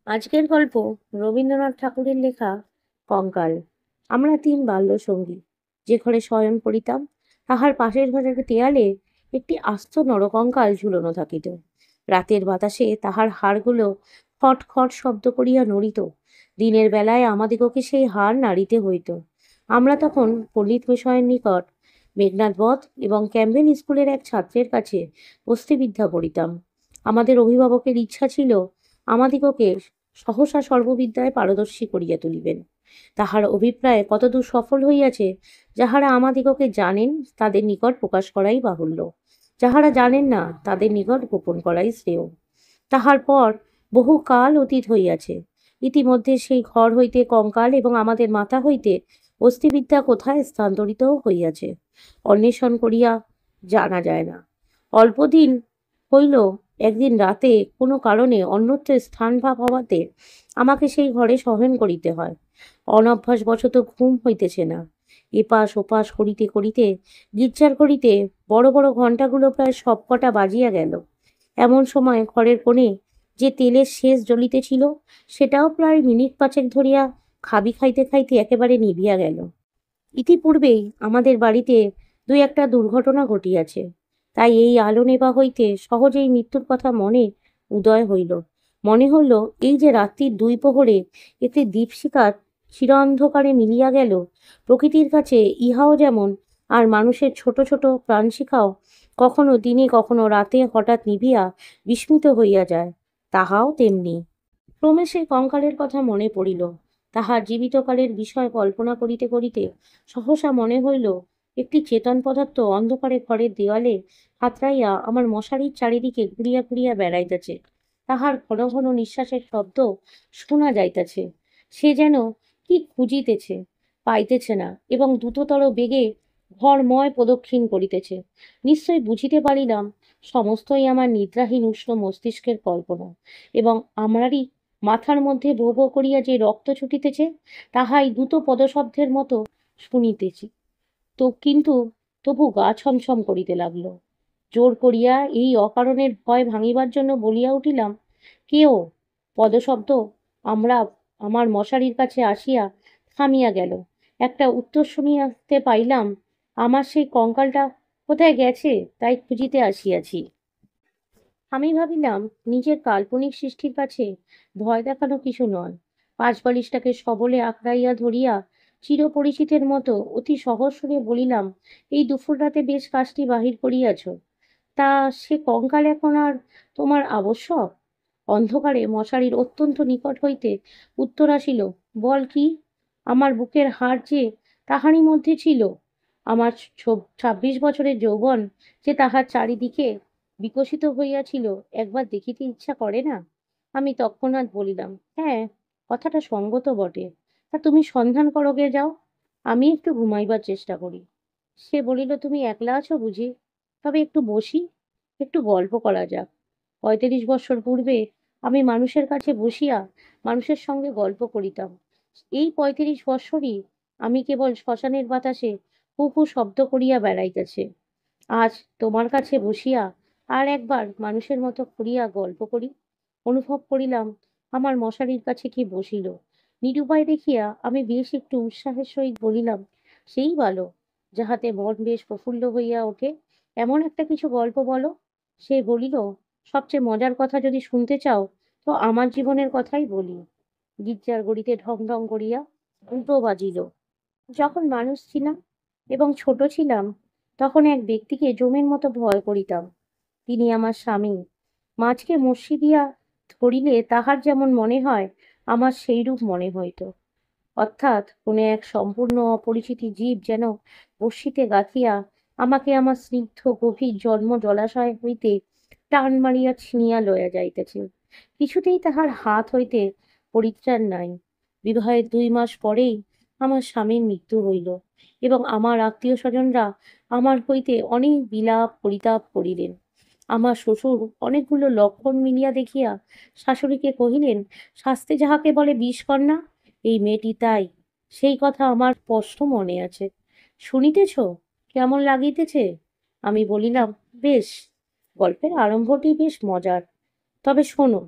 আজকের গল্প রবীন্দ্রনাথ ঠাকুরের লেখা কঙ্কাল। আমরা তিন বাল্যসঙ্গী। যে ঘরে শয়ন করিতাম তাহার পাশের ঘরের দেয়ালে একটি আস্ত নরকঙ্কাল ঝুলনো থাকিত। রাতের বাতাসে তাহার হাড়গুলো খট খট শব্দ করিয়া নড়িত। দিনের বেলায় আমাদিগকে সেই হাড় নাড়িতে হইত। আমরা তখন পণ্ডিত মশায়ের নিকট মেঘনাদ বধ এবং ক্যাম্বেল স্কুলের এক ছাত্রের কাছে অস্থিবিদ্যা পড়িতাম। আমাদের অভিভাবকের ইচ্ছা ছিল আমাদিগকে সহসা সর্ববিদ্যায় পারদর্শী করিয়া তুলিবেন। তাহার অভিপ্রায় কতদূর সফল হইয়াছে, যাহারা আমাদিগকে জানেন তাদের নিকট প্রকাশ করাই বাহুল্য, যাহারা জানেন না তাদের নিকট গোপন করাই শ্রেয়। তাহার পর বহু কাল অতীত হইয়াছে। ইতিমধ্যে সেই ঘর হইতে কঙ্কাল এবং আমাদের মাথা হইতে অস্থিবিদ্যা কোথায় স্থানান্তরিত হইয়াছে অন্বেষণ করিয়া জানা যায় না। অল্পদিন হইল একদিন রাতে কোনো কারণে অন্যত্র স্থানভাব হওয়াতে আমাকে সেই ঘরে শয়ন করিতে হয়। অনভ্যাসবশত ঘুম হইতেছে না। এপাশ ওপাশ করিতে করিতে গির্জার করিতে বড় বড় ঘণ্টাগুলো প্রায় সবকটা বাজিয়া গেল। এমন সময় ঘরের কোণে যে তেলের শেষ জ্বলিতেছিল সেটাও প্রায় মিনিট পাঁচেক ধরিয়া খাবি খাইতে খাইতে একেবারে নিভিয়া গেল। ইতিপূর্বেই আমাদের বাড়িতে দুই একটা দুর্ঘটনা ঘটিয়াছে, তাই এই আলো নেবা হইতে সহজেই মৃত্যুর কথা মনে উদয় হইল। মনে হইল এই যে রাত্রির দুই প্রহরে একটি দীপশিখার চিরান্ধকারে মিলিয়া গেল, প্রকৃতির কাছে ইহাও যেমন, আর মানুষের ছোট ছোট প্রাণশিখাও কখনো দিনে কখনো রাতে হঠাৎ নিভিয়া বিস্মিত হইয়া যায়, তাহাও তেমনি। ক্রমে সেই কঙ্কালের কথা মনে পড়িল। তাহার জীবিতকালের বিষয় কল্পনা করিতে করিতে সহসা মনে হইল একটি চেতন পদার্থ অন্ধকারে ঘরের দেওয়ালে হাতড়াইয়া আমার মশারির চারিদিকে ঘুরিয়া ঘুরিয়া বেড়াইতেছে। তাহার ঘন ঘন নিঃশ্বাসের শব্দ শোনা যাইতেছে। সে যেন কি খুঁজিতেছে, পাইতেছে না, এবং দ্রুততর বেগে ঘরময় প্রদক্ষিণ করিতেছে। নিশ্চয় বুঝিতে পারিলাম সমস্তই আমার নিদ্রাহীন উষ্ণ মস্তিষ্কের কল্পনা, এবং আমারই মাথার মধ্যে ভো ভো করিয়া যে রক্ত ছুটিতেছে তাহাই দ্রুত পদশব্দের মতো শুনিতেছি। তো কিন্তু তবু গা ছমছম করিতে লাগলো। জোর করিয়া এই অকারণের ভয় ভাঙিবার জন্য বলিয়া উঠিলাম, কেউ? পদশব্দ আমরা আমার মশারির কাছে আসিয়া থামিয়া গেল। একটা উত্তর শুনিতে পাইলাম, আমার সেই কঙ্কালটা কোথায় গেছে তাই খুঁজিতে আসিয়াছি। আমি ভাবিলাম নিজের কাল্পনিক সৃষ্টির কাছে ভয় দেখানো কিছু নয়। পাঁচ বালিশটাকে সবলে আঁকড়াইয়া ধরিয়া চিরপরিচিতের মতো অতি সহজ সুরে বলিলাম, এই দুপুর রাতে বেশ কাজটি বাহির করিয়াছ, তা সে কঙ্কাল এখন আর তোমার আবশ্যক? অন্ধকারে মশারির অত্যন্ত নিকট হইতে উত্তর আসিল, বল কি? আমার বুকের হাড় যে তাহারই মধ্যে ছিল, আমার 26 বছরের যৌবন যে তাহার চারিদিকে বিকশিত হইয়াছিল, একবার দেখিতে ইচ্ছা করে না? আমি তৎক্ষণাৎ বলিলাম, হ্যাঁ, কথাটা সঙ্গত বটে। তা তুমি সন্ধান করো গে, যাও, আমি একটু ঘুমাইবার চেষ্টা করি। সে বলিল, তুমি একলা আছো বুঝি? তবে একটু বসি, একটু গল্প করা যাক। 35 বৎসর পূর্বে আমি মানুষের কাছে বসিয়া মানুষের সঙ্গে গল্প করিতাম। এই 35 বৎসরই আমি কেবল শ্মশানের বাতাসে হু হু শব্দ করিয়া বেড়াইতেছে। আজ তোমার কাছে বসিয়া আর একবার মানুষের মতো করিয়া গল্প করি। অনুভব করিলাম আমার মশারির কাছে কি বসিল। নিরুপায় দেখিয়া আমি বেশ একটু উৎসাহের সহিত বলিলাম, সেই ভালো, যাহাতে মন বেশ প্রফুল্ল হইয়া ওঠে, এমন একটা কিছু গল্প বলো। সে বলিল, সবচেয়ে মজার কথা যদি শুনতে চাও তো আমার জীবনের কথাই বলি। গির্জার গড়িতে ঢং ঢং করিয়া 2টো বাজিল। যখন মানুষ ছিলাম এবং ছোট ছিলাম তখন এক ব্যক্তিকে জমের মতো ভয় করিতাম। তিনি আমার স্বামী। মাছকে মসি দিয়া ধরিলে তাহার যেমন মনে হয় আমার সেইরূপ মনে হইত। অর্থাৎ কোনো এক সম্পূর্ণ অপরিচিত জীব যেন বড়শিতে গাঁথিয়া আমাকে আমার স্নিগ্ধ গভীর জন্ম জলাশয় হইতে টান মারিয়া ছিনিয়া লইয়া যাইতেছে। কিছুতেই তাহার হাত হইতে পরিত্রাণ নাই। বিবাহের 2 মাস পরেই আমার স্বামীর মৃত্যু হইল, এবং আমার আত্মীয় স্বজনরা আমার হইতে অনেক বিলাপ পরিতাপ করিলেন। আমার শ্বশুর অনেকগুলো লক্ষণ মিলিয়া দেখিয়া শাশুড়িকে কহিলেন, শাস্তে যাহাকে বলে বিষকন্যা, এই মেয়েটি তাই। সেই কথা আমার স্পষ্ট মনে আছে। শুনিতেছ কেমন লাগিতেছে? আমি বলিলাম, বেশ। গল্পের আরম্ভটি বেশ মজার, তবে শোনো।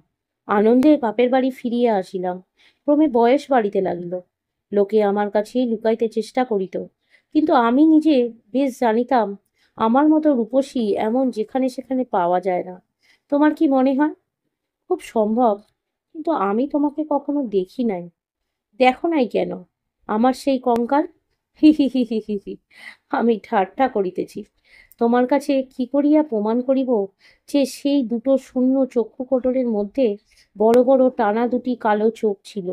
আনন্দে বাপের বাড়ি ফিরিয়া আসিলাম। ক্রমে বয়স বাড়িতে লাগিল। লোকে আমার কাছেই লুকাইতে চেষ্টা করিত, কিন্তু আমি নিজে বেশ জানিতাম আমার মতো রূপসী এমন যেখানে সেখানে পাওয়া যায় না। তোমার কি মনে হয়? খুব সম্ভব, কিন্তু আমি তোমাকে কখনো দেখি নাই। দেখো নাই কেন? আমার সেই কঙ্কাল। হি হি হি হি হি হি। আমি ঠাট্টা করিতেছি। তোমার কাছে কি করিয়া প্রমাণ করিব যে সেই দুটো শূন্য চক্ষু কোটরের মধ্যে বড় বড় টানা দুটি কালো চোখ ছিল,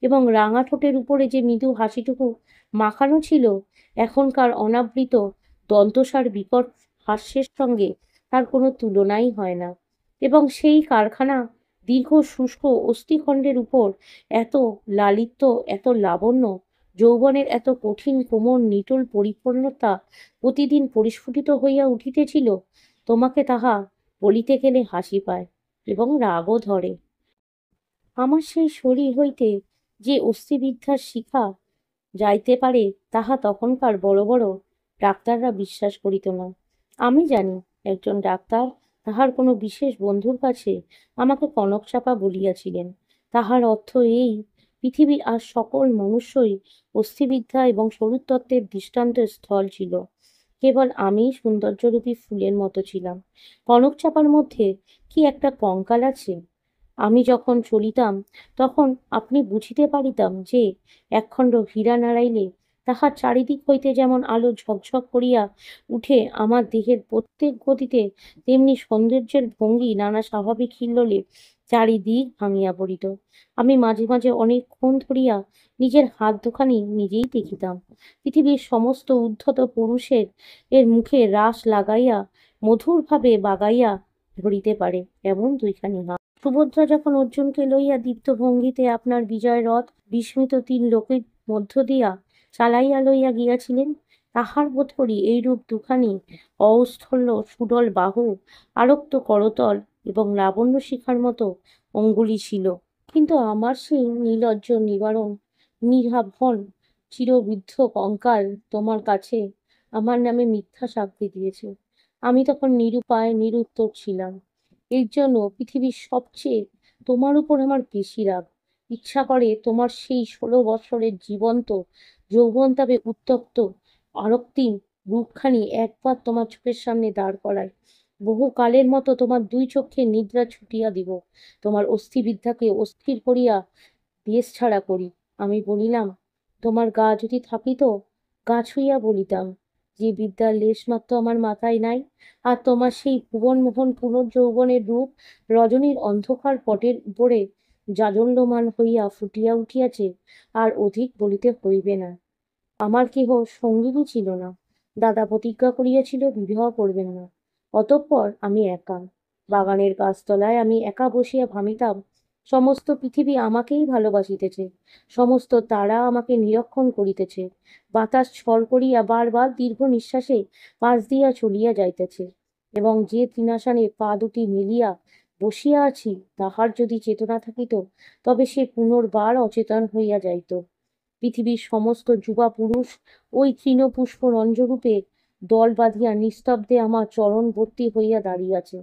এবং রাঙা ঠোঁটের উপরে যে মৃদু হাসিটুকু মাখানো ছিল, এখনকার অনাবৃত দন্তসার বিকট হাস্যের সঙ্গে তার কোনো তুলনাই হয় না। এবং সেই কারখানা দীর্ঘ শুষ্ক অস্থিখণ্ডের উপর এত লালিত্য, এত লাবণ্য, যৌবনের এত কঠিন কোমল নিটোল পরিপূর্ণতা প্রতিদিন পরিস্ফুটিত হইয়া উঠিতেছিল, তোমাকে তাহা বলিতে গেলে হাসি পায় এবং রাগও ধরে। আমার সেই শরীর হইতে যে অস্থিবিদ্যার শিখা যাইতে পারে, তাহা তখনকার বড় বড় ডাক্তাররা বিশ্বাস করিত না। আমি জানি, একজন ডাক্তার তাহার কোনো বিশেষ বন্ধুর কাছে আমাকে কনকচাপা বলিয়াছিলেন। তাহার অর্থ এই, পৃথিবীর আর সকল মনুষ্যই অস্থিবিদ্যা এবং শরীরতত্ত্বের দৃষ্টান্তের স্থল ছিল। কেবল আমিই সৌন্দর্যরূপী ফুলের মতো ছিলাম। কনকচাপার মধ্যে কি একটা কঙ্কাল আছে? আমি যখন চলিতাম, তখন আপনি বুঝিতে পারিতাম যে একখণ্ড হীরা নাড়াইলে তাহার চারিদিক হইতে যেমন আলো ঝকঝক করিয়া উঠে আমার দেহের প্রত্যেক গতিতে, তেমনি সৌন্দর্যের ভঙ্গি নানা স্বাভাবিক হিল্লোলে চারিদিক ভাঙিয়া পড়িত। আমি মাঝে মাঝে অনেকক্ষণ ধরিয়া নিজের হাত দুখানি নিজেই দেখিতাম। পৃথিবীর সমস্ত উদ্ধত পুরুষের এর মুখে রাস লাগাইয়া মধুরভাবে বাগাইয়া ধরিতে পারে এমন দুইখানি হাত। সুভদ্রা যখন অর্জুনকে লইয়া দীপ্ত ভঙ্গিতে আপনার বিজয় রথ বিস্মিত তিন লোকের মধ্য দিয়া চালাইয়া লইয়া গিয়াছিলেন, তাহার বোধ করি এইরূপ দুখানি অস্থল্য সুডল বাহু, আরক্ত করতল এবং লাবণ্য শিখার মতো অঙ্গুলি ছিল। কিন্তু আমার সেই নির্লজ্জ নিবারণ নিরাভন চিরবৃদ্ধ কঙ্কাল তোমার কাছে আমার নামে মিথ্যা সাক্ষী দিয়েছে। আমি তখন নিরুপায় নিরুত্তর ছিলাম। এর জন্য পৃথিবীর সবচেয়ে তোমার উপর আমার বেশি রাগ। ইচ্ছা করে তোমার সেই 16 বৎসরের জীবন্ত যৌবনতাপে উত্তপ্ত আরক্তিম রূপখানি একবার তোমার চোখের সামনে দাঁড় করায়। বহুকালের মতো তোমার দুই চক্ষে নিদ্রা ছুটিয়া দিব। তোমার অস্থিবিদ্যাকে অস্থির করিয়া দেশ ছাড়া করি। আমি বলিলাম, তোমার গা যদি থাকিত, গা ছুঁইয়া বলিতাম যে বিদ্যার লেশমাত্র আমার মাথায় নাই, আর তোমার সেই ভুবনমোহন পুনর্যৌবনের রূপ রজনীর অন্ধকার পটের উপরে জাজল্যমান হইয়া ফুটিয়া উঠিয়াছে, আর অধিক বলিতে হইবে না। আমার কেহ সঙ্গিনী ছিল না। দাদা প্রতিজ্ঞা করিয়াছিল বিবাহ করবেন না। অতঃপর আমি একা বাগানের গাছতলায় আমি একা বসিয়া ভাবিতাম, সমস্ত পৃথিবী আমাকেই ভালোবাসিতেছে, সমস্ত তারা আমাকে নিরীক্ষণ করিতেছে, বাতাস ছল করিয়া বারবার দীর্ঘ নিঃশ্বাসে পাশ দিয়া চলিয়া যাইতেছে, এবং যে তৃণাসনে পা দুটি মিলিয়া বসিয়া আছি, তাহার যদি চেতনা থাকিত, তবে সে পুনর্বার অচেতন হইয়া যাইত। পৃথিবীর সমস্ত যুবা পুরুষ ওই তৃণপুষ্প রঞ্জরূপে দল বাঁধিয়া নিস্তব্ধে আমার চরণবর্তী হইয়া দাঁড়িয়াছে।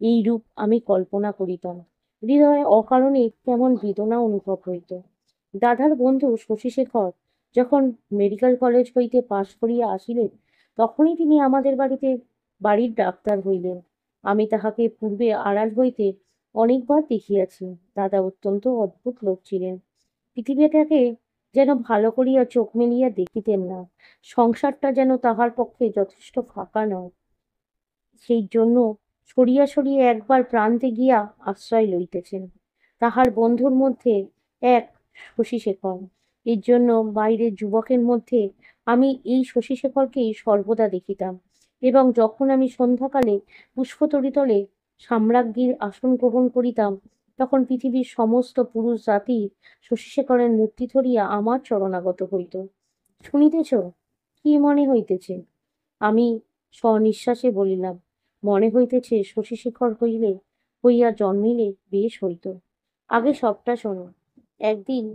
এই রূপ আমি কল্পনা করিতাম। হৃদয়ে অকারণে কেমন বেদনা অনুভব হইত। দাদার বন্ধু শশীশেখর যখন মেডিকেল কলেজ হইতে পাশ করিয়া আসিলেন, তখনই তিনি আমাদের বাড়ির ডাক্তার হইলেন। আমি তাহাকে পূর্বে আড়াল হইতে অনেকবার দেখিয়াছি। দাদা অত্যন্ত অদ্ভুত লোক ছিলেন। পৃথিবীটাকে যেন ভালো করিয়া চোখ মেলিয়া দেখিতেন না। সংসারটা যেন তাহার পক্ষে যথেষ্ট ফাঁকা নয়। সেই জন্য সরিয়া সরিয়া একবার প্রান্তে গিয়া আশ্রয় লইতেছেন। তাহার বন্ধুর মধ্যে এক শশীশেখর। এর জন্য বাইরের যুবকের মধ্যে আমি এই শশীশেখরকেই সর্বদা দেখিতাম, এবং যখন আমি সন্ধ্যাকালে পুষ্পতরিতলে সাম্রাজ্ঞীর আসন গ্রহণ করিতাম, তখন পৃথিবীর সমস্ত পুরুষ জাতি শশীশেখরের মূর্তি ধরিয়া আমার চরণাগত হইত। শুনিতেছ, কি মনে হইতেছে? আমি স্বনিশ্বাসে বলিলাম, মনে হইতেছে শশীশেখর হইয়া জন্মিলে বেশ হইত। আগে সবটা শোনো। একদিন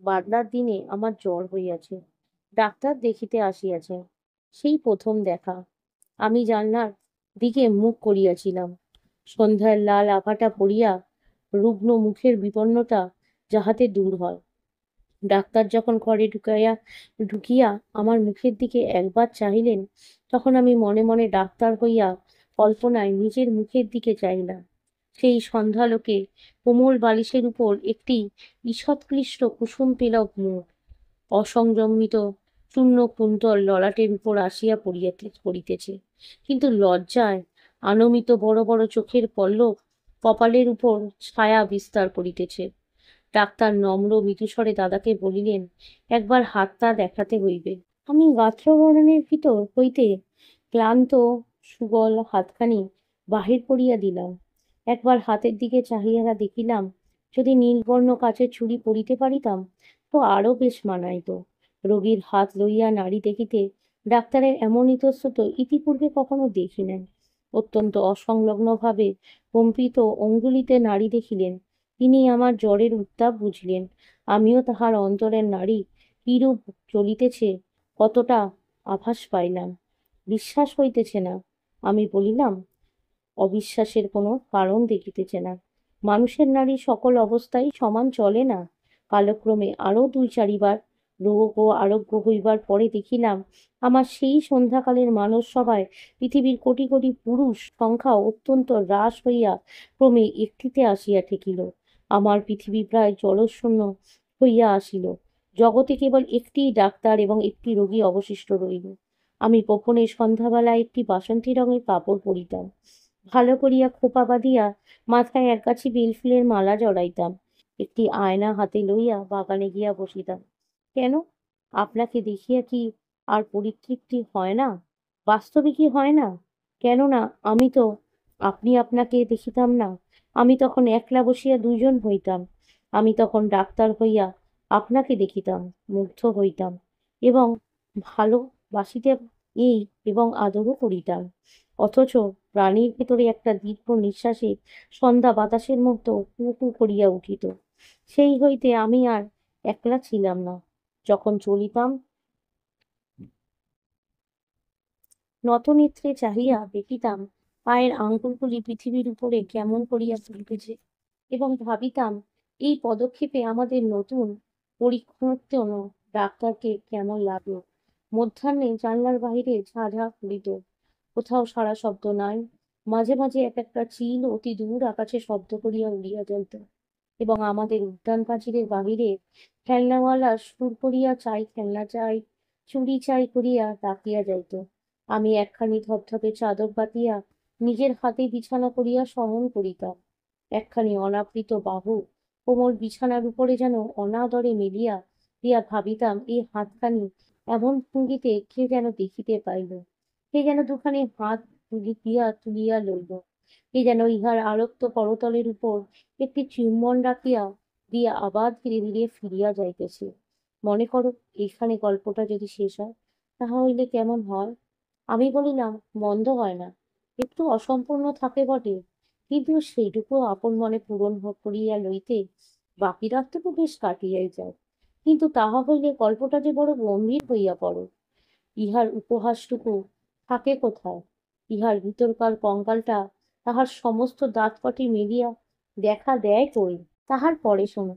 বাদলার দিনে আমার জ্বর হইয়াছে। ডাক্তার দেখিতে আসিয়াছে। সেই প্রথম দেখা। আমি জানলার দিকে মুখ করিয়াছিলাম। সন্ধ্যার লাল আভাটা পড়িয়া রুগ্ন মুখের বিপন্নতা যাহাতে দূর হয়। ডাক্তার যখন ঘরে ঢুকিয়া আমার মুখের দিকে একবার চাহিলেন, তখন আমি মনে মনে ডাক্তার হইয়া কল্পনায় নিজের মুখের দিকে চাইলাম। সেই সন্ধ্যালোকে কোমল বালিশের উপর একটি ঈষৎক্লিষ্ট কুসুম পেলব মুখ, অসংযমিত চূর্ণ কুন্তল ললাটের উপর আসিয়া পড়িতেছে, কিন্তু লজ্জায় আনমিত বড় বড় চোখের পল্লব কপালের উপর ছায়া বিস্তার করিতেছে। ডাক্তার নম্র মৃদুস্বরে দাদাকে বলিলেন, একবার হাতটা দেখাতে হইবে। আমি গাত্রবর্ণের ভিতর হইতে ক্লান্ত সুবল হাতখানি বাহির করিয়া দিলাম। একবার হাতের দিকে চাহিয়া দেখিলাম, যদি নীলবর্ণ কাচের চুড়ি পরিতে পারিতাম তো আরো বেশ মানাইত। রোগীর হাত লইয়া নাড়ি দেখিতে ডাক্তারের এমন ইতস্তত ইতিপূর্বে কখনো দেখি নাই। অত্যন্ত অসংলগ্নভাবে কম্পিত অঙ্গুলিতে নাড়ি দেখিলেন। তিনি আমার জ্বরের উত্তাপ বুঝলেন। আমিও তাহার অন্তরের নাড়ি কিরূপ চলিতেছে কতটা আভাস পাইলাম। বিশ্বাস হইতেছে না। আমি বলিলাম, অবিশ্বাসের কোনো কারণ দেখিতেছে না। মানুষের নাড়ি সকল অবস্থায় সমান চলে না। কালক্রমে আরো 2-4বার রোগ ও আরোগ্য হইবার পরে দেখিলাম, আমার সেই সন্ধ্যাকালের মানস সভায় পৃথিবীর কোটি কোটি পুরুষ সংখ্যা অত্যন্ত হ্রাস হইয়া ক্রমে একটিতে আসিয়া ঠেকিল। আমার পৃথিবী প্রায় জলশূন্য হইয়া আসিল। জগতে কেবল একটিই ডাক্তার এবং একটি রোগী অবশিষ্ট রইল। আমি গোপনে সন্ধ্যাবেলায় একটি বাসন্তী রঙের কাপড় পরিতাম। ভালো করিয়া খোপা বাঁধিয়া মাথায় একগাছি বেলফুলের মালা জড়াইতাম। একটি আয়না হাতে লইয়া বাগানে গিয়া বসিতাম। কেন, আপনাকে দেখিয়া কি আর পরিতৃপ্তি হয় না? বাস্তবে কি হয় না? কেননা আমি তো আপনি আপনাকে দেখিতাম না। আমি তখন একলা বসিয়া 2জন হইতাম। আমি তখন ডাক্তার হইয়া আপনাকে দেখিতাম, মুগ্ধ হইতাম এবং ভালোবাসিতে এই এবং আদরও করিতাম। অথচ প্রাণীর ভেতরে একটা দীর্ঘ নিঃশ্বাসে সন্ধ্যা বাতাসের মতো কু কু করিয়া উঠিত। সেই হইতে আমি আর একলা ছিলাম না। যখন চলিতাম নতনেত্রে চাহিয়া দেখিতাম পায়ের আঙ্গুলগুলি পৃথিবীর উপরে কেমন করিয়া চলিতেছে এবং ভাবিতাম, এই পদক্ষেপে আমাদের নতুন পরীক্ষণোত্তীর্ণ ডাক্তারকে কেমন লাগলো। মধ্যাহ্নে জানলার বাহিরে ঝাঁ ঝাঁ করিত। কোথাও সারা শব্দ নাই। মাঝে মাঝে এক একটা চিল অতি দূর আকাশে শব্দ করিয়া উড়িয়া যাইত এবং আমাদের উদ্যান প্রাচীরের বাহিরে খেলনাওয়ালা সুর করিয়া চাই খেলনা চাই, চুড়ি চাই করিয়া ডাকিয়া যাইত। আমি একখানি ধবধবে চাদর পাতিয়া নিজের হাতে বিছানা করিয়া শয়ন করিতাম। একখানি অনাবৃত বাহু কোমল বিছানার উপরে যেন অনাদরে মেলিয়া দিয়া ভাবিতাম, এই হাতখানি এমন ভঙ্গিতে কে যেন দেখিতে পাইল, কে যেন দুখানি হাত তুলিয়া লইল, কে যেন ইহার আরক্ত করতলের উপর একটি চুম্বন রাখিয়া দিয়া আবার ধীরে ধীরে ফিরিয়া যাইতেছে। মনে করো, এইখানে গল্পটা যদি শেষ হয় তাহা হইলে কেমন হয়? আমি বলিলাম, মন্দ হয় না। একটু অসম্পূর্ণ থাকে বটে, কিন্তু সেইটুকু আপন মনে পূরণ করিয়া লইতে বাকি রাতটুকু বেশ কাটিয়াই যায়। কিন্তু তাহা হইলে গল্পটা যে বড় গম্ভীর হইয়া পড়ে। ইহার উপহাসটুকু থাকে কোথায়? ইহার ভিতরকার কঙ্কালটা তাহার সমস্ত দাঁত কটি মেলিয়া দেখা দেয় কই? তাহার পরে শোনো।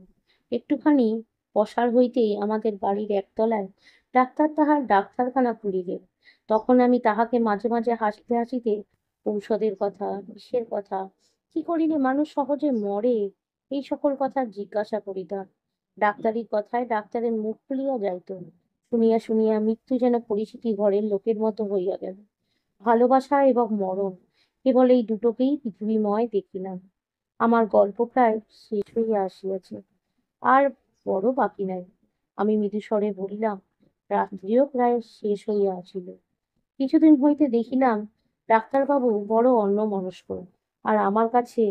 একটুখানি পসার হইতেই আমাদের বাড়ির একতলায় ডাক্তার তাহার ডাক্তারখানা খুলিলেন। তখন আমি তাহাকে মাঝে মাঝে হাসিতে হাসিতে ঔষধের কথা, বিষের কথা, কি করিলে মানুষ সহজে মরে, এই সকল কথা জিজ্ঞাসা করিতাম। ডাক্তারির কথায় ডাক্তারের মুখ খুলিয়া যাইত। শুনিয়া শুনিয়া মৃত্যু যেন পরিচিতি ঘরের লোকের মতো হইয়া গেল। ভালোবাসা এবং মরণ, কেবল এই দুটোকেই পৃথিবীময় দেখিলাম। আমার গল্প প্রায় শেষ হইয়া আসিয়াছে, আর বড় বাকি নাই। আমি মৃদুস্বরে বলিলাম, রাত্রিও প্রায় শেষ হইয়া আসিল। কিছুদিন হইতে দেখিলাম ডাক্তারবাবু বড় অন্যমনস্ক, আর আমার কাছে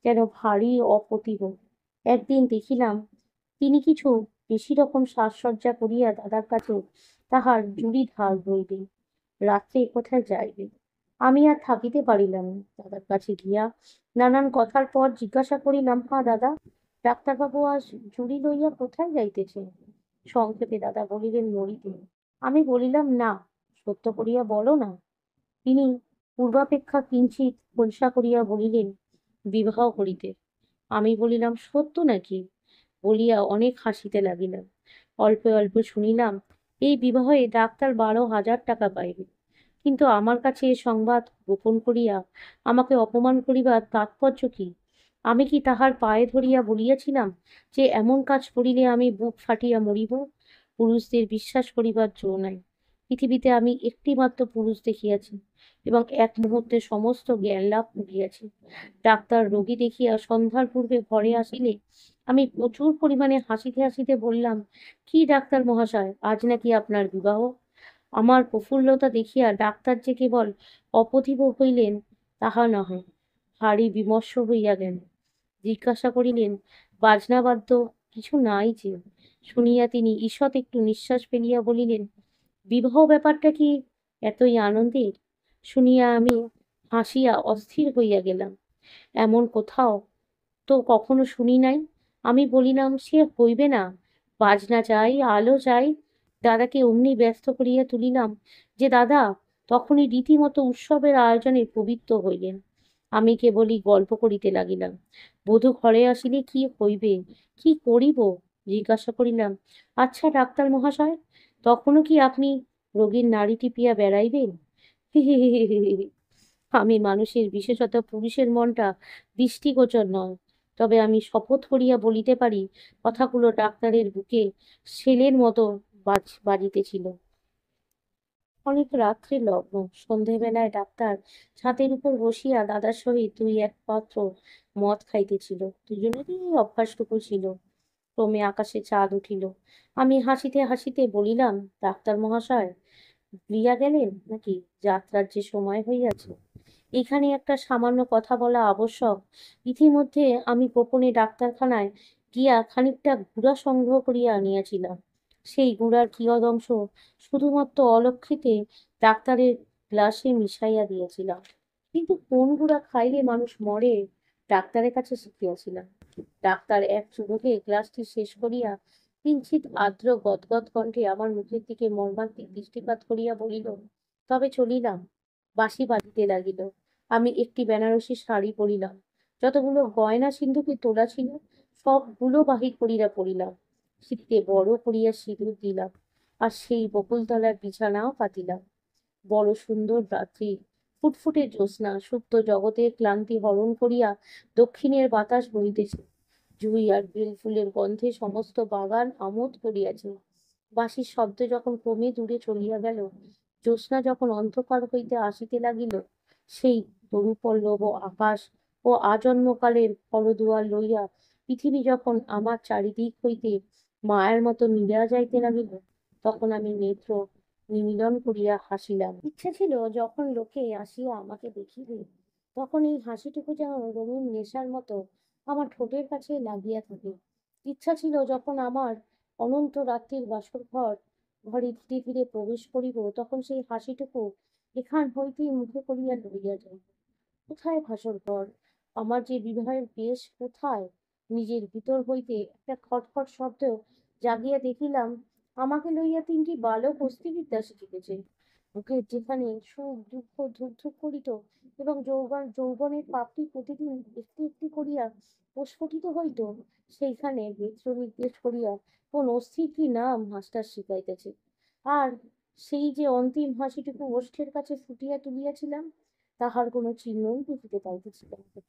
যেন ভারী অপ্রতিভ। একদিন দেখিলাম তিনি কিছু বেশি রকম সাজসজ্জা করিয়া দাদার কাছে তাহার জুড়ি ধার হইবে, রাত্রে কোথায় যাইবে। আমি আর থাকিতে পারিলাম না। দাদার কাছে গিয়া নানান কথার পর জিজ্ঞাসা করিলাম, হ্যাঁ দাদা, ডাক্তারবাবু আজ জুড়ি লইয়া কোথায় যাইতেছে? সংক্ষেপে দাদা বলিলেন, মরিতে। আমি বলিলাম, না, সত্য করিয়া বলো না। তিনি পূর্বাপেক্ষা কিঞ্চিৎ খোলসা করিয়া বলিলেন, বিবাহ করিতে। আমি বলিলাম, সত্য নাকি? বলিয়া অনেক হাসিতে লাগিলেন। অল্প অল্প শুনিলাম, এই বিবাহে ডাক্তার 12,000 টাকা পাইবে। কিন্তু আমার কাছে এ সংবাদ গোপন করিয়া আমাকে অপমান করিবার তাৎপর্য কি? আমি কি তাহার পায়ে ধরিয়া বলিয়াছিলাম যে এমন কাজ করিলে আমি বুক ফাটিয়া মরিব? পুরুষদের বিশ্বাস করিবার জো নাই। পৃথিবীতে আমি একটিমাত্র পুরুষ দেখিয়াছি এবং এক মুহূর্তে সমস্ত জ্ঞান লাভ করিয়াছি। ডাক্তার রোগী দেখিয়া সন্ধ্যার পূর্বে ঘরে আসিলে আমি প্রচুর পরিমাণে হাসিতে হাসিতে বললাম, কি ডাক্তার মহাশয়, আজ নাকি আপনার বিবাহ? আমার প্রফুল্লতা দেখিয়া ডাক্তার যে কেবল অপথিত হইলেন তাহা নহে, ভারী বিমর্ষ হইয়া গেলেন। জিজ্ঞাসা করিলেন, বাজনাবাদ্য কিছু নাই যে? শুনিয়া তিনি ঈষৎ একটু নিঃশ্বাস ফেলিয়া বলিলেন, বিবাহ ব্যাপারটা কি এতই আনন্দের? শুনিয়া আমি হাসিয়া অস্থির হইয়া গেলাম। এমন কোথাও তো কখনো শুনি নাই। আমি বলিলাম, সে হইবে না, বাজনা চাই, আলো চাই। দাদাকে অমনি ব্যস্ত করিয়া তুলিলাম যে দাদা তখনই রীতিমতো উৎসবের আয়োজনে পবিত্র হইলেন। আমি কেবলই গল্প করিতে লাগিলাম। বধূ ঘরে আসিলে কি হইবে, কি করিব জিজ্ঞাসা করিলাম, আচ্ছা ডাক্তার মহাশয়, তখনও কি আপনি রোগীর নাড়ি টিপিয়া বেড়াইবেন? আমি মানুষের, বিশেষত পুরুষের মনটা দৃষ্টিগোচর নয়, তবে আমি শপথ করিয়া বলিতে পারি কথাগুলো ডাক্তারের বুকে সেলের মতো বাজিতেছিল। অনেক রাত্রে লগ্ন। সন্ধেবেলায় ডাক্তার ছাতের উপর বসিয়া দাদার সহিত দুই এক পাত্র মদ খাইতেছিল। দুজনেরই অভ্যাসটুকু ছিল। ক্রমে আকাশে চাঁদ উঠিল। আমি হাসিতে হাসিতে বলিলাম, ডাক্তার মহাশয়, ভুলিয়া গেলেন নাকি যাত্রার যে সময় হইয়াছে? এখানে একটা সামান্য কথা বলা আবশ্যক। ইতিমধ্যে আমি গোপনে ডাক্তারখানায় গিয়া খানিকটা গুড়া সংগ্রহ করিয়া আনিয়াছিলাম। সেই গুড়ার কিয়দংশ শুধুমাত্র অলক্ষিতে ডাক্তারের গ্লাসে মিশাইয়া দিয়েছিলাম। কিন্তু কোন গুড়া খাইলে মানুষ মরে ডাক্তারের কাছে শিখিয়াছিলাম। ডাক্তার এক চুমুকে গ্লাসটি শেষ করিয়া কিঞ্চিৎ আর্দ্র গদগদ কণ্ঠে আমার মুখের দিকে মর্মান্তিক দৃষ্টিপাত করিয়া বলিল, তবে চলিলাম। বাঁশি বাজিতে লাগিল। আমি একটি বেনারসি শাড়ি পরিলাম। যতগুলো গয়না সিন্ধুকে তোলা ছিল সবগুলো বাহির করিয়া পড়িলাম। শীতে বড় করিয়া সিঁদুর দিলাম, আর সেই বকুলতলার বিছানাও পাতিলাম। বড় সুন্দর রাত্রি। ফুটফুটে জ্যোৎস্না সুপ্ত জগতের ক্লান্তি হরণ করিয়া দক্ষিণের বাতাস বহিতেছে। জুঁই আর বেল ফুলের গন্ধে সমস্ত বাগান আমোদ করিয়াছে। বাঁশির শব্দ যখন ক্রমে দূরে চলিয়া গেল, জ্যোৎস্না যখন অন্ধকার হইতে আসিতে লাগিল, সেই তরুপল্লব আকাশ ও আজন্মকালের করদুয়ার লইয়া পৃথিবী যখন আমার চারিদিক হইতে মায়ের মতো নিড়া যাইতে লাগিল, তখন আমি নেত্র নিমীলন করিয়া হাসিলাম। ইচ্ছে ছিল যখন লোকে আসিয়া আমাকে দেখিবে, তখন এই হাসিটুকু যেন রঙিন নেশার মতো আমার ঠোঁটের কাছে লাগিয়া থাকে। ইচ্ছা ছিল যখন আমার অনন্ত রাত্রির বাসর ঘরে ধীরে ধীরে প্রবেশ করিব, তখন সেই হাসিটুকু এখান হইতেই মুখে করিয়া লইয়া যাইব। কোথায় ভাসর ঘর? আমার যে বিবাহের বেশ কোথায়? নিজের ভিতর হইতে একটা খটখট শব্দ জাগিয়া দেখিলাম, আমাকে লইয়া তিনটি বালক হস্তিবিদ্যা শিখিতেছে। বুকের যেখানে সুখ দুঃখ ধুক ধুক করিত এবং যৌবনের পাপড়ি প্রতিদিন একটি একটি করিয়া প্রস্ফুটিত হইত, সেইখানে বেত্র নির্দেশ করিয়া কোন অস্থির কি নাম মাস্টার শিখাইতেছে। আর সেই যে অন্তিম হাসিটুকু ওষ্ঠের কাছে ফুটিয়া তুলিয়াছিলাম, তাহার কোনো চিহ্নই দেখিতে পাইতেছিলাম না।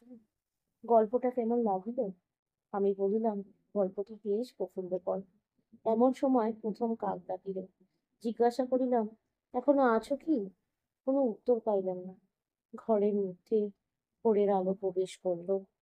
গল্পটা কেমন লাগিল? আমি বলিলাম, গল্পটি বেশ প্রফুল্লকর। এমন সময় প্রথম কাক ডাকিল। জিজ্ঞাসা করিলাম, এখনো আছো কি? কোনো উত্তর পাইলাম না। ঘরের মধ্যে ভোরের আলো প্রবেশ করলো।